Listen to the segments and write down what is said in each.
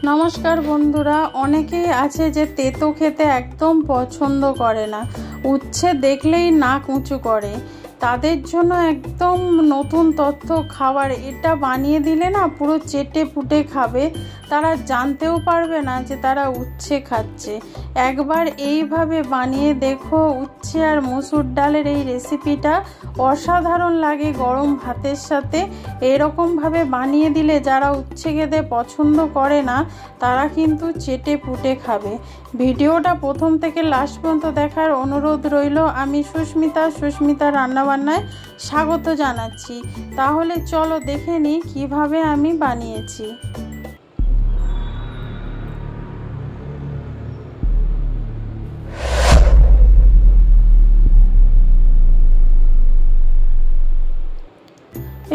নমস্কার বন্ধুরা, অনেকেই আছে যে তেতো খেতে একদম পছন্দ করে না, উচ্ছে দেখলেই নাক উঁচু করে। তাদের জন্য একদম নতুন তথ্য খাবার। এটা বানিয়ে দিলে না পুরো চেটে পুটে খাবে, তারা জানতেও পারবে না যে তারা উচ্ছে খাচ্ছে। একবার এইভাবে বানিয়ে দেখো। উচ্ছে আর মসুর ডালের এই রেসিপিটা অসাধারণ লাগে গরম ভাতের সাথে। এরকমভাবে বানিয়ে দিলে যারা উচ্ছে খেতে পছন্দ করে না তারা কিন্তু চেটে পুটে খাবে। ভিডিওটা প্রথম থেকে লাস্ট পর্যন্ত দেখার অনুরোধ রইল। আমি সুস্মিতা রান্নাবান্নায় স্বাগত জানাচ্ছি। তাহলে চলো দেখে নিই কীভাবে আমি বানিয়েছি।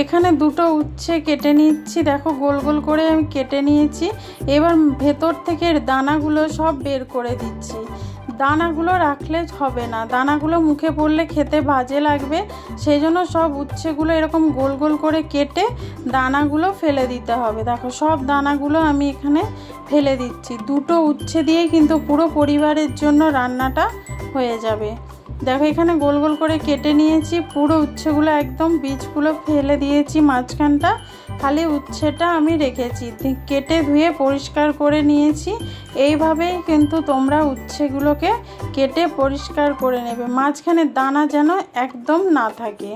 এখানে দুটো উচ্ছে কেটে নিচ্ছি। দেখো গোল গোল করে আমি কেটে নিয়েছি। এবার ভেতর থেকে দানাগুলো সব বের করে দিচ্ছি। দানাগুলো রাখলে হবে না, দানাগুলো মুখে পড়লে খেতে বাজে লাগবে। সেই জন্য সব উচ্ছেগুলো এরকম গোল গোল করে কেটে দানাগুলো ফেলে দিতে হবে। দেখো সব দানাগুলো আমি এখানে ফেলে দিচ্ছি। দুটো উচ্ছে দিয়েই কিন্তু পুরো পরিবারের জন্য রান্নাটা হয়ে যাবে। দেখো এখানে গোল গোল করে কেটে নিয়েছি। পুরো উচ্ছেগুলো একদম বীজগুলো ফেলে দিয়েছি, মাঝখানটা খালি উচ্ছেটা আমি রেখেছি। কেটে ধুয়ে পরিষ্কার করে নিয়েছি। এইভাবেই কিন্তু তোমরা উচ্ছেগুলোকে কেটে পরিষ্কার করে নেবে, মাঝখানে দানা যেন একদম না থাকে।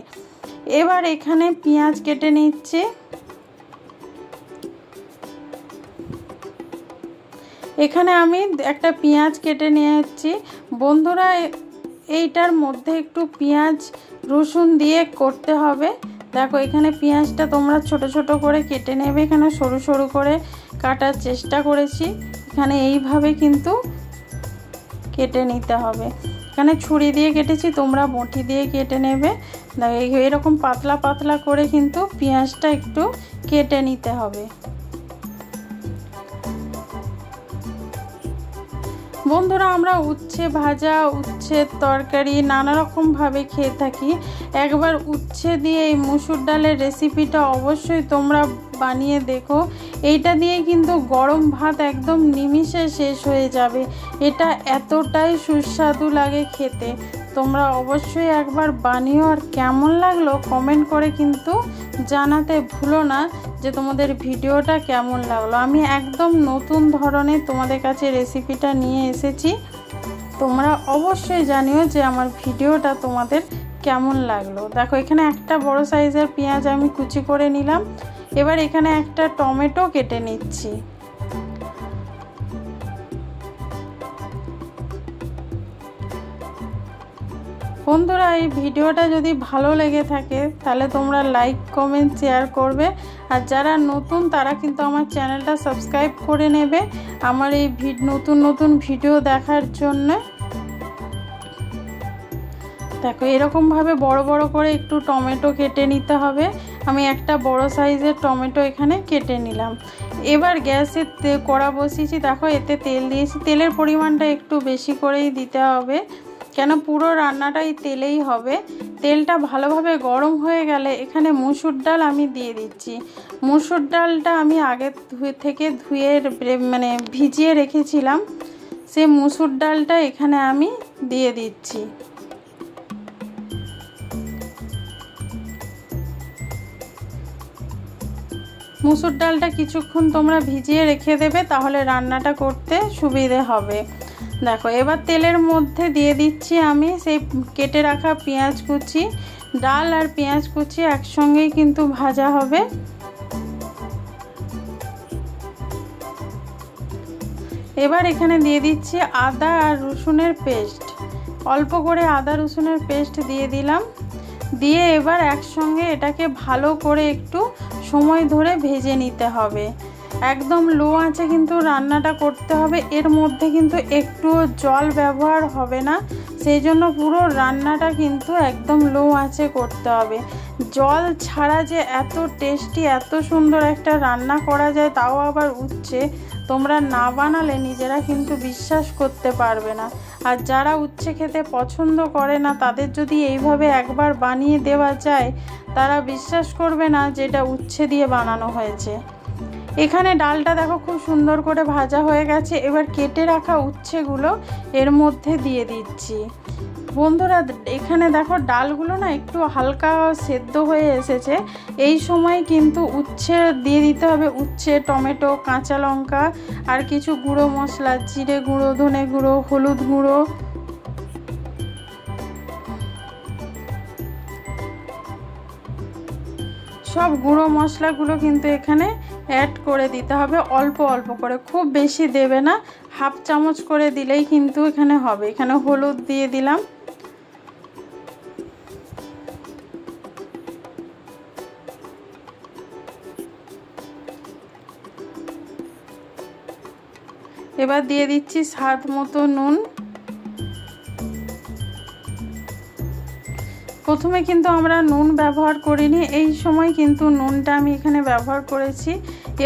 এবার এখানে পেঁয়াজ কেটে নিচ্ছে। এখানে আমি একটা পেঁয়াজ কেটে নিয়েছি। বন্ধুরা এইটার মধ্যে একটু পেঁয়াজ রসুন দিয়ে করতে হবে। দেখো এখানে পেঁয়াজটা তোমরা ছোট ছোট করে কেটে নেবে। এখানে সরু সরু করে কাটার চেষ্টা করেছি। এখানে এইভাবে কিন্তু কেটে নিতে হবে। এখানে ছুরি দিয়ে কেটেছি, তোমরা বঁটি দিয়ে কেটে নেবে। দেখো এরকম পাতলা পাতলা করে কিন্তু পেঁয়াজটা একটু কেটে নিতে হবে। বন্ধুরা আমরা উচ্ছে ভাজা, উচ্ছের তরকারি নানা রকমভাবে খেয়ে থাকি। একবার উচ্ছে দিয়ে এই মসুর ডালের রেসিপিটা অবশ্যই তোমরা বানিয়ে দেখো। এইটা দিয়ে কিন্তু গরম ভাত একদম নিমিষে শেষ হয়ে যাবে। এটা এতটাই সুস্বাদু লাগে খেতে। তোমরা অবশ্যই একবার বানিও, আর কেমন লাগলো কমেন্ট করে কিন্তু জানাতে ভুলো না যে তোমাদের ভিডিওটা কেমন লাগলো। আমি একদম নতুন ধরনের তোমাদের কাছে রেসিপিটা নিয়ে এসেছি। তোমরা অবশ্যই জানিও যে আমার ভিডিওটা তোমাদের কেমন লাগলো। দেখো এখানে একটা বড় সাইজের পেঁয়াজ আমি কুচি করে নিলাম। এবার এখানে একটা টমেটো কেটে নিচ্ছি। বন্ধুরা এই ভিডিওটা যদি ভালো লেগে থাকে তাহলে তোমরা লাইক কমেন্ট শেয়ার করবে। আর যারা নতুন তারা কিন্তু আমার চ্যানেলটা সাবস্ক্রাইব করে নেবে আমার এই নতুন নতুন ভিডিও দেখার জন্য। দেখো এরকমভাবে বড় বড় করে একটু টমেটো কেটে নিতে হবে। আমি একটা বড় সাইজের টমেটো এখানে কেটে নিলাম। এবার গ্যাসে কড়া বসিয়েছি। দেখো এতে তেল দিয়েছি। তেলের পরিমাণটা একটু বেশি করেই দিতে হবে, কেন পুরো রান্নাটাই তেলেই হবে। তেলটা ভালোভাবে গরম হয়ে গেলে এখানে মসুর ডাল আমি দিয়ে দিচ্ছি। মসুর ডালটা আমি আগে থেকে ধুয়ে ভিজিয়ে রেখেছিলাম। সেই মসুর ডালটা এখানে আমি দিয়ে দিচ্ছি। মসুর ডালটা কিছুক্ষণ তোমরা ভিজিয়ে রেখে দেবে, তাহলে রান্নাটা করতে সুবিধে হবে। দেখো এবার তেলের মধ্যে দিয়ে দিচ্ছি আমি সেই কেটে রাখা পেঁয়াজ কুচি। ডাল আর পেঁয়াজ কুচি একসঙ্গেই কিন্তু ভাজা হবে। এবার এখানে দিয়ে দিচ্ছি আদা আর রসুনের পেস্ট। অল্প করে আদা রসুনের পেস্ট দিয়ে দিলাম। দিয়ে এবার একসঙ্গে এটাকে ভালো করে একটু সময় ধরে ভেজে নিতে হবে। একদম লো আঁচে কিন্তু রান্নাটা করতে হবে। এর মধ্যে কিন্তু একটুও জল ব্যবহার হবে না, সেই জন্য পুরো রান্নাটা কিন্তু একদম লো আঁচে করতে হবে। জল ছাড়া যে এত টেস্টি এত সুন্দর একটা রান্না করা যায়, তাও আবার উচ্ছে, তোমরা না বানালে নিজেরা কিন্তু বিশ্বাস করতে পারবে না। আর যারা উচ্ছে খেতে পছন্দ করে না তাদের যদি এইভাবে একবার বানিয়ে দেওয়া যায়, তারা বিশ্বাস করবে না যে এটা উচ্ছে দিয়ে বানানো হয়েছে। এখানে ডালটা দেখো খুব সুন্দর করে ভাজা হয়ে গেছে। এবার কেটে রাখা উচ্ছেগুলো এর মধ্যে দিয়ে দিচ্ছি। বন্ধুরা এখানে দেখো ডালগুলো না একটু হালকা সেদ্ধ হয়ে এসেছে। এই সময় কিন্তু উচ্ছে দিয়ে দিতে হবে, উচ্ছে, টমেটো, কাঁচা লঙ্কা আর কিছু গুঁড়ো মশলা, জিরে গুঁড়ো, ধনে গুঁড়ো, হলুদ গুঁড়ো, সব গুঁড়ো মশলাগুলো কিন্তু এখানে অ্যাড করে দিতে হবে অল্প অল্প করে, খুব বেশি দেবে না, হাফ চামচ করে দিলেই কিন্তু এখানে হবে। এখানে হলুদ দিয়ে দিলাম, এবার দিয়ে দিচ্ছি স্বাদ মতো নুন। প্রথমে কিন্তু আমরা নুন ব্যবহার করিনি, এই সময় কিন্তু নুনটা আমি এখানে ব্যবহার করেছি।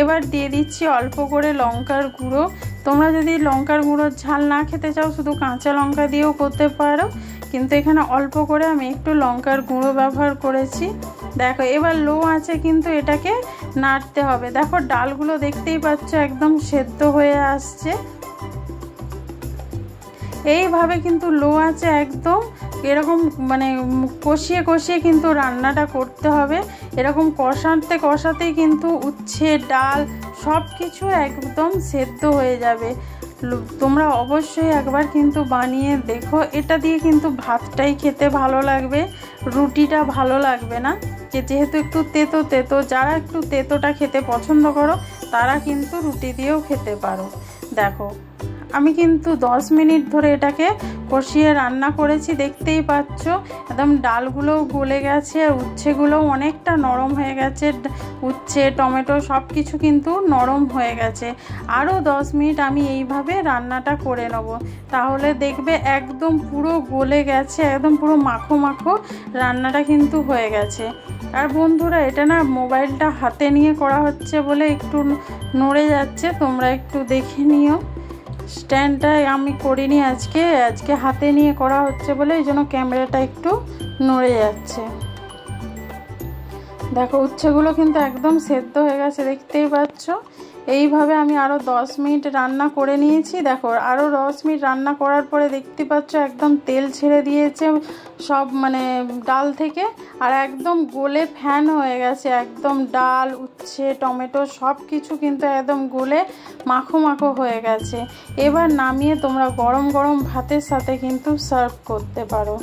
এবার দিয়ে দিচ্ছি অল্প করে লঙ্কার গুঁড়ো। তোমরা যদি লঙ্কার গুঁড়োর ঝাল না খেতে চাও শুধু কাঁচা লঙ্কা দিয়েও করতে পারো, কিন্তু এখানে অল্প করে আমি একটু লঙ্কার গুঁড়ো ব্যবহার করেছি। দেখো এবার লো আঁচে কিন্তু এটাকে নাড়তে হবে। দেখো ডালগুলো দেখতেই পাচ্ছ একদম সেদ্ধ হয়ে আসছে। এইভাবে কিন্তু লো আঁচে একদম এরকম মানে কষিয়ে কষিয়ে কিন্তু রান্নাটা করতে হবে। এরকম কষাতে কষাতেই কিন্তু উচ্ছে, ডাল সব কিছু একদম সেদ্ধ হয়ে যাবে। তোমরা অবশ্যই একবার কিন্তু বানিয়ে দেখো। এটা দিয়ে কিন্তু ভাতটাই খেতে ভালো লাগবে, রুটিটা ভালো লাগবে না। যেহেতু একটু তেতো তেতো, যারা একটু তেতোটা খেতে পছন্দ করো তারা কিন্তু রুটি দিয়েও খেতে পারো। দেখো আমি কিন্তু 10 মিনিট ধরে এটাকে কষিয়ে রান্না করেছি, দেখতেই পাচ্ছ একদম ডালগুলোও গলে গেছে, উচ্ছেগুলোও অনেকটা নরম হয়ে গেছে, উচ্ছে, টমেটো সব কিছু কিন্তু নরম হয়ে গেছে। আরও 10 মিনিট আমি এইভাবে রান্নাটা করে নেব, তাহলে দেখবে একদম পুরো গলে গেছে, একদম পুরো মাখো মাখো রান্নাটা কিন্তু হয়ে গেছে। আর বন্ধুরা এটা না মোবাইলটা হাতে নিয়ে করা হচ্ছে বলে একটু নড়ে যাচ্ছে, তোমরা একটু দেখে নিও। স্ট্যান্ডটাই আমি করিনি আজকে হাতে নিয়ে করা হচ্ছে বলে এই জন্য ক্যামেরাটা একটু নড়ে যাচ্ছে। দেখো উচ্ছেগুলো কিন্তু একদম সেদ্ধ হয়ে গেছে, দেখতেই পাচ্ছ। এইভাবে আমি আরও 10 মিনিট রান্না করে নিয়েছি। দেখো আরও 10 মিনিট রান্না করার পরে দেখতে পাচ্ছ একদম তেল ছেড়ে দিয়েছে সব মানে ডাল থেকে, আর একদম গলে ফ্যান হয়ে গেছে। একদম ডাল, উচ্ছে, টমেটো সব কিছু কিন্তু একদম গলে মাখো মাখো হয়ে গেছে। এবার নামিয়ে তোমরা গরম গরম ভাতের সাথে কিন্তু সার্ভ করতে পারো।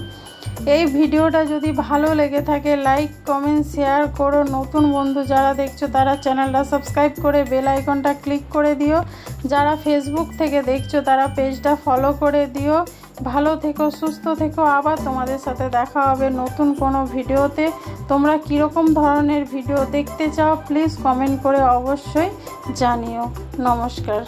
এই ভিডিওটা যদি ভালো লেগে থাকে লাইক, কমেন্ট, শেয়ার করো। নতুন বন্ধু যারা দেখছো তারা চ্যানেলটা সাবস্ক্রাইব করে বেল আইকনটা ক্লিক করে দিও। যারা ফেসবুক থেকে দেখছো তারা পেজটা ফলো করে দিও। ভালো থেকো, সুস্থ থেকো। আবার তোমাদের সাথে দেখা হবে নতুন কোনো ভিডিওতে। তোমরা কীরকম ধরনের ভিডিও দেখতে চাও প্লিজ কমেন্ট করে অবশ্যই জানিও। নমস্কার।